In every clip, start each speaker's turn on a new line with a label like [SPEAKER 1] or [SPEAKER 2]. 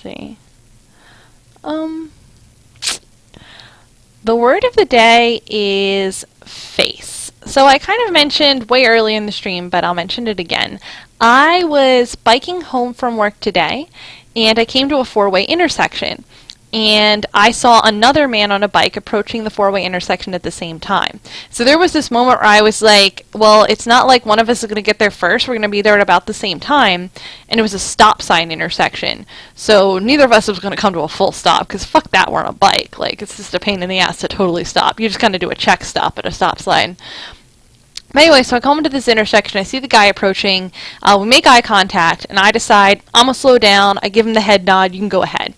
[SPEAKER 1] see. The word of the day is face. So I kind of mentioned way early in the stream, but I'll mention it again. I was biking home from work today, and I came to a four-way intersection. And I saw another man on a bike approaching the four-way intersection at the same time. So there was this moment where I was like, well, it's not like one of us is going to get there first. We're going to be there at about the same time. And it was a stop sign intersection. So neither of us was going to come to a full stop, because fuck that, we're on a bike. Like, it's just a pain in the ass to totally stop. You just kind of do a check stop at a stop sign. But anyway, so I come into this intersection, I see the guy approaching, we make eye contact, and I decide, I'm going to slow down, I give him the head nod, you can go ahead.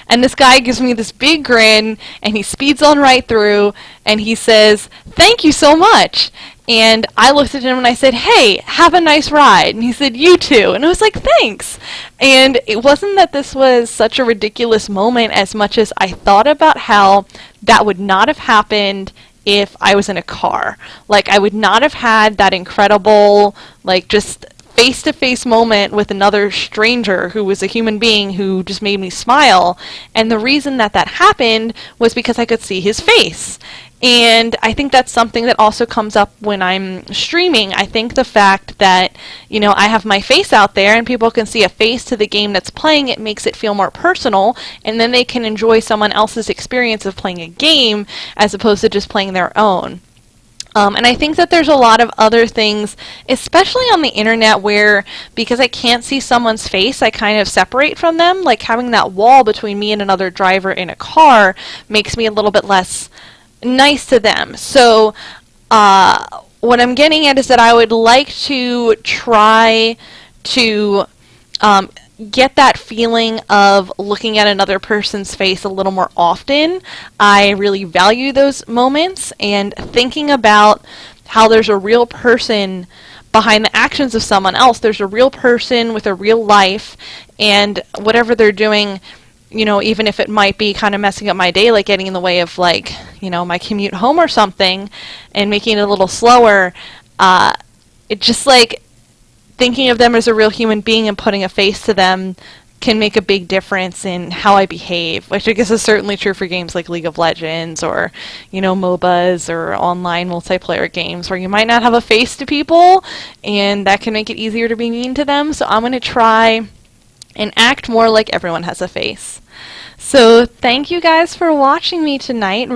[SPEAKER 1] And this guy gives me this big grin, and he speeds on right through, and he says, "Thank you so much." And I looked at him and I said, "Hey, have a nice ride." And he said, "You too." And I was like, "Thanks." And it wasn't that this was such a ridiculous moment as much as I thought about how that would not have happened if I was in a car. Like, I would not have had that incredible, like, just face-to-face moment with another stranger who was a human being who just made me smile. And the reason that that happened was because I could see his face. And I think that's something that also comes up when I'm streaming. I think the fact that, you know, I have my face out there and people can see a face to the game that's playing, it makes it feel more personal, and then they can enjoy someone else's experience of playing a game as opposed to just playing their own. And I think that there's a lot of other things, especially on the internet, where because I can't see someone's face, I kind of separate from them. Like, having that wall between me and another driver in a car makes me a little bit less nice to them. So what I'm getting at is that I would like to try to get that feeling of looking at another person's face a little more often. I really value those moments, and thinking about how there's a real person behind the actions of someone else. There's a real person with a real life, and whatever they're doing, you know, even if it might be kind of messing up my day, like getting in the way of, like, you know, my commute home or something, and making it a little slower, it just, like, thinking of them as a real human being and putting a face to them can make a big difference in how I behave, which I guess is certainly true for games like League of Legends or, you know, MOBAs or online multiplayer games where you might not have a face to people, and that can make it easier to be mean to them. So I'm going to try and act more like everyone has a face. So thank you guys for watching me tonight.